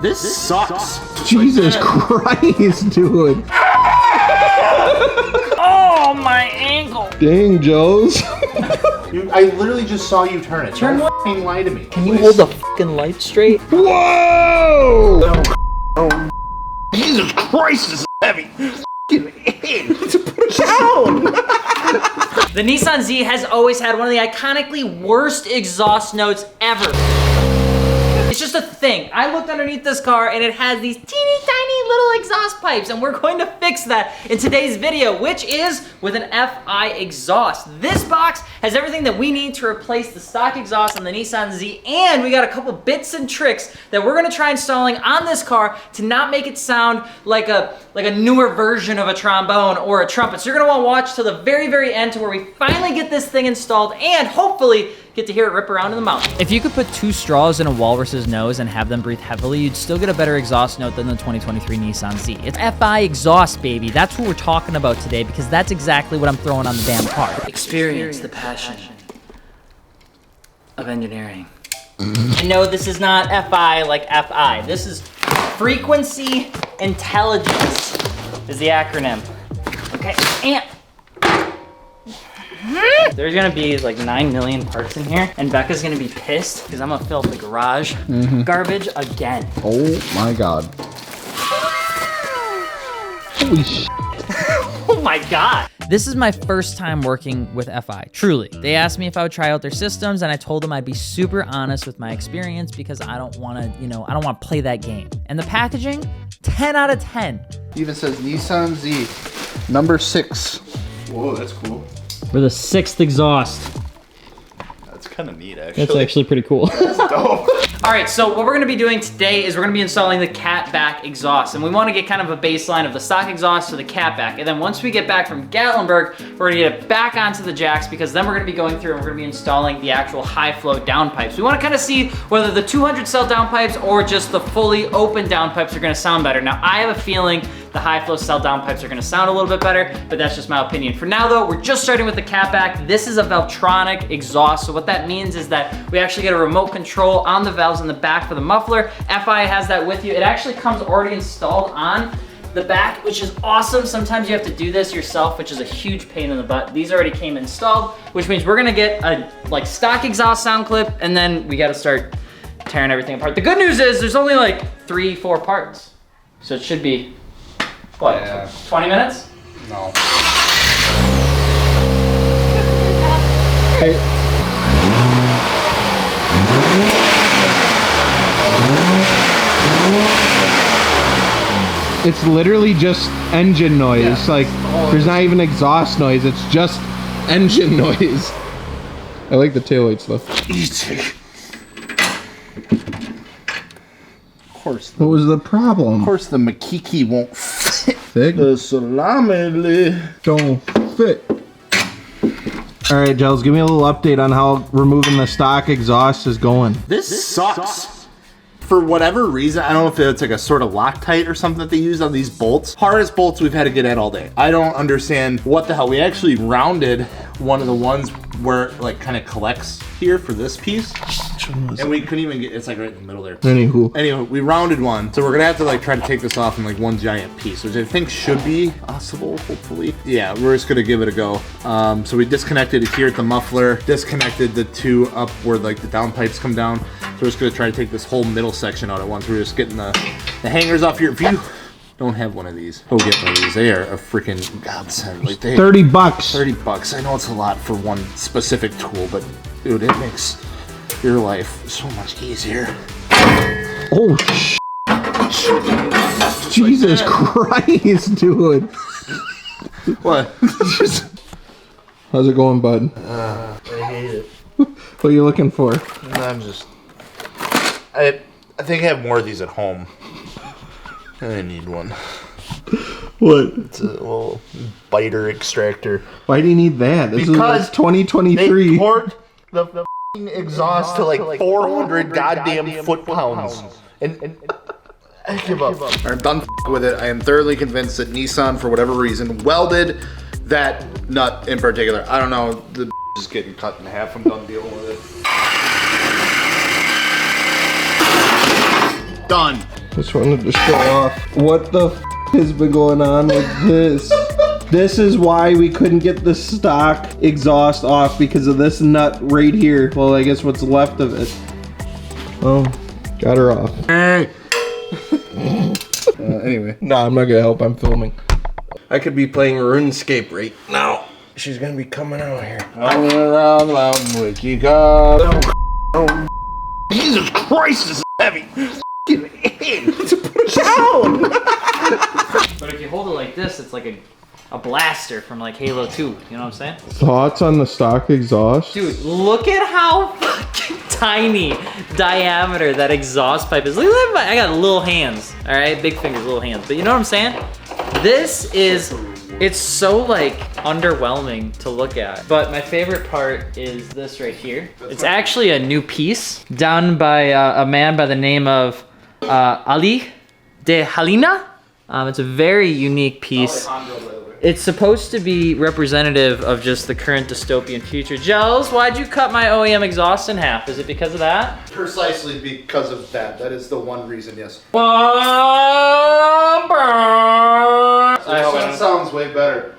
This sucks. Jesus Christ, dude. Oh, my ankle. Dang, Joes. I literally just saw you turn it. Don't f***ing lie to me. Can you hold the fucking light straight? Whoa! Oh, Jesus Christ, this is heavy. Put it down. The Nissan Z has always had one of the iconically worst exhaust notes ever. It's just a thing. I looked underneath this car and it has these teeny tiny little exhaust pipes, and we're going to fix that in today's video, which is with an FI exhaust. This box has everything that we need to replace the stock exhaust on the Nissan Z, and we got a couple bits and tricks that we're gonna try installing on this car to not make it sound like a newer version of a trombone or a trumpet. So you're gonna wanna watch till the very, very end to where we finally get this thing installed and hopefully get to hear it rip around in the mouth. If you could put 2 straws in a walrus's nose and have them breathe heavily, you'd still get a better exhaust note than the 2023 Nissan Z. It's FI exhaust, baby. That's what we're talking about today, because that's exactly what I'm throwing on the damn car. Experience the passion of engineering. I know this is not FI like FI. This is frequency intelligence is the acronym. Okay, and there's gonna be like 9 million parts in here, and Becca's gonna be pissed because I'm gonna fill up the garage garbage again. Oh my God. Holy shit. Oh my God. This is my first time working with FI, truly. They asked me if I would try out their systems, and I told them I'd be super honest with my experience because I don't wanna, I don't wanna play that game. And the packaging, 10 out of 10. Even says Nissan Z, number 6. Whoa, that's cool. We're the 6th exhaust. That's kind of neat, actually. That's actually pretty cool. That's dope. All right, so what we're gonna be doing today is we're gonna be installing the cat back exhaust, and we wanna get kind of a baseline of the stock exhaust to the cat back. And then once we get back from Gatlinburg, we're gonna get it back onto the jacks, because then we're gonna be going through and we're gonna be installing the actual high flow downpipes. We wanna kind of see whether the 200 cell downpipes or just the fully open downpipes are gonna sound better. Now, I have a feeling the high flow cell downpipes are gonna sound a little bit better, but that's just my opinion. For now though, we're just starting with the cat back. This is a Valvetronic exhaust, so what that means is that we actually get a remote control on the valves in the back for the muffler. FI has that with you. It actually comes already installed on the back, which is awesome. Sometimes you have to do this yourself, which is a huge pain in the butt. These already came installed, which means we're gonna get a stock exhaust sound clip, and then we gotta start tearing everything apart. The good news is there's only like 3-4 parts, so it should be, what, yeah. 20 minutes? No. Hey. It's literally just engine noise. Yeah. Like, there's not even exhaust noise. It's just engine noise. I like the taillights though. Easy. Of course. What was the problem? Of course the Makiki won't fit. The salami don't fit. All right, Gels, give me a little update on how removing the stock exhaust is going. This sucks. For whatever reason, I don't know if it's like a sort of Loctite or something that they use on these bolts. Hardest bolts we've had to get at all day. I don't understand what the hell. We actually rounded one of the ones where it like kind of collects here for this piece. And we couldn't even get, it's like right in the middle there. Anyway, we rounded one. So we're gonna have to like try to take this off in like one giant piece, which I think should be possible, hopefully. Yeah, we're just gonna give it a go. So we disconnected it here at the muffler, disconnected the 2 up where like the downpipes come down. So we're just gonna try to take this whole middle section out at once. We're just getting the hangers off here. If you don't have one of these, go get one of these. They are a freaking godsend. Like they, 30 bucks. 30 bucks. I know it's a lot for one specific tool, but dude, it makes your life so much easier. Oh, Jesus Christ, dude. What? How's it going, bud? I hate it. What are you looking for? I'm just... I think I have more of these at home. I need one. What? It's a little biter extractor. Why do you need that? This because is like 2023. They port the exhaust to like 400 goddamn foot-pounds. And I give up. I'm done with it. I am thoroughly convinced that Nissan, for whatever reason, welded that nut in particular. I don't know. The is getting cut in half. I'm done dealing with it. Done. Just wanted to show off what the f has been going on with this. This is why we couldn't get the stock exhaust off, because of this nut right here. Well, I guess what's left of it. Oh, got her off. Hey. Anyway. No, I'm not gonna help. I'm filming. I could be playing RuneScape right now. She's gonna be coming out here. Rolling around the mountain with you go. Jesus Christ, this is heavy. Push down. But if you hold it like this, it's like a blaster from like Halo 2. You know what I'm saying? Thoughts on the stock exhaust? Dude, look at how fucking tiny diameter that exhaust pipe is. Look at that. I got little hands. All right, big fingers, little hands. But you know what I'm saying? This is, it's so like underwhelming to look at. But my favorite part is this right here. It's actually a new piece done by a man by the name of Ali de Halina. It's a very unique piece. It's supposed to be representative of just the current dystopian future. Gels, why'd you cut my OEM exhaust in half? Is it because of that? Precisely because of that. That is the one reason, yes. That sounds way better.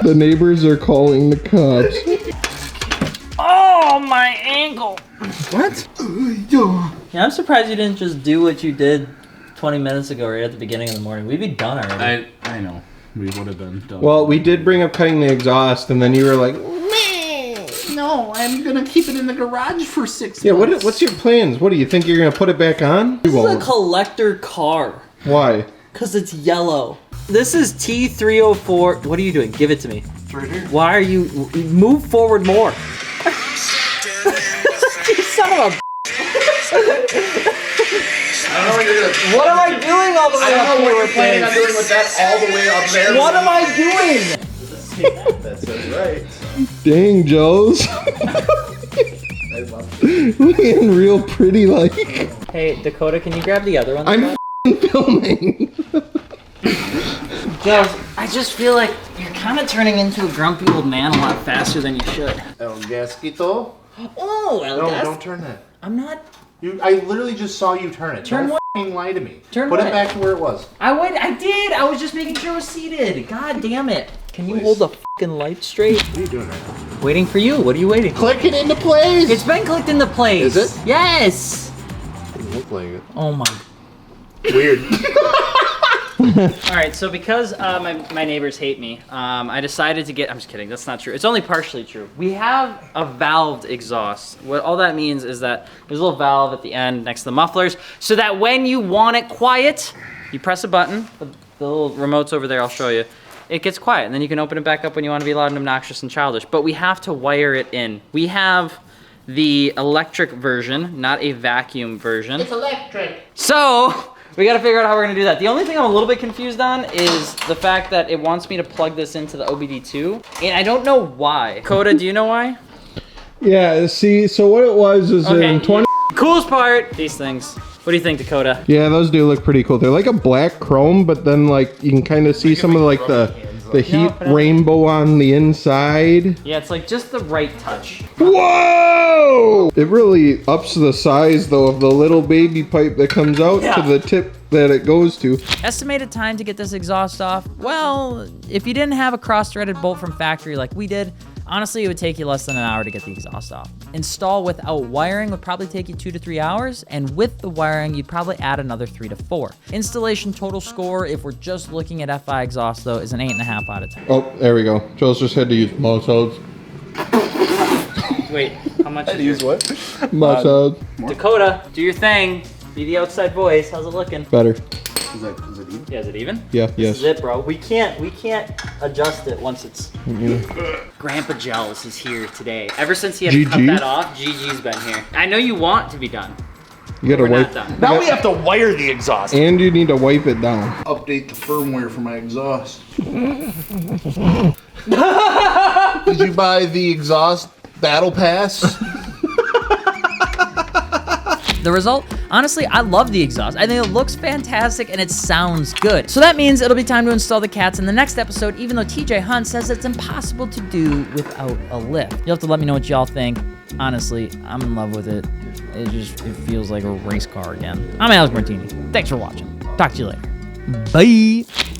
The neighbors are calling the cops. Oh, my ankle. What? Yeah, I'm surprised you didn't just do what you did 20 minutes ago right at the beginning of the morning. We'd be done already. I know. We would have been done. Well, we did bring up cutting the exhaust, and then you were like, no, I'm gonna keep it in the garage for 6 yeah, months. what's your plans? What do you think you're gonna put it back on? This is a collector car. Why? Because it's yellow. This is T304. What are you doing? Give it to me. It's right here. Why are you... Move forward more. You son of a... I don't know what you're doing. What am I doing all the way I up don't know here what you're with planning on this? doing with that all the way up there. What am I doing? That says right. Dang, Joe's. Looking real pretty like. Hey, Dakota, can you grab the other one? I'm filming. Joe, I just feel like you're kind of turning into a grumpy old man a lot faster than you should. El Gasquito? Oh, El No, Gas- don't turn that. I'm not... I literally just saw you turn it. Turn don't what? f***ing lie to me. Turn Put what? it back to where it was. I did. I was just making sure it was seated. God damn it. Can you Please. hold the fucking light straight? What are you doing right now? Waiting for you. What are you waiting? Click it into place! It's been clicked into place. Is it? Yes. Doesn't look like it. Oh my. Weird. All right, so because my neighbors hate me, I decided to get, I'm just kidding, that's not true. It's only partially true. We have a valved exhaust. What all that means is that there's a little valve at the end next to the mufflers, so that when you want it quiet, you press a button, the little remote's over there, I'll show you. It gets quiet, and then you can open it back up when you want to be loud and obnoxious and childish. But we have to wire it in. We have the electric version, not a vacuum version. It's electric. So, we gotta figure out how we're gonna do that. The only thing I'm a little bit confused on is the fact that it wants me to plug this into the OBD2, and I don't know why. Coda, do you know why? Yeah, see, so what it was is in 20... Coolest part, these things. What do you think, Dakota? Yeah, those do look pretty cool. They're like a black chrome, but then like you can kind of see some of like the heat rainbow on the inside. Yeah, it's like just the right touch. Whoa! It really ups the size though of the little baby pipe that comes out to the tip that it goes to. Estimated time to get this exhaust off? Well, if you didn't have a cross-threaded bolt from factory like we did, honestly, it would take you less than an hour to get the exhaust off. Install without wiring would probably take you 2 to 3 hours, and with the wiring, you'd probably add another 3 to 4. Installation total score, if we're just looking at FI exhaust though, is an 8.5 out of 10. Oh, there we go. Joe's just had to use mouse. Wait, how much is Use what? Mouse. Dakota, do your thing. Be the outside voice. How's it looking? Better. Is it even? Yeah, is it even? Yeah, This yes. is it, bro. We can't adjust it once it's... Grandpa Jealous is here today. Ever since he had to cut GG? that off, GG's been here. I know you want to be done. You gotta We're wipe. not done. Now we have to wire the exhaust. And you need to wipe it down. Update the firmware for my exhaust. Did you buy the exhaust battle pass? The result? Honestly, I love the exhaust. I think it looks fantastic and it sounds good. So that means it'll be time to install the cats in the next episode, even though TJ Hunt says it's impossible to do without a lift. You'll have to let me know what y'all think. Honestly, I'm in love with it. It feels like a race car again. I'm AlexMartini. Thanks for watching. Talk to you later. Bye.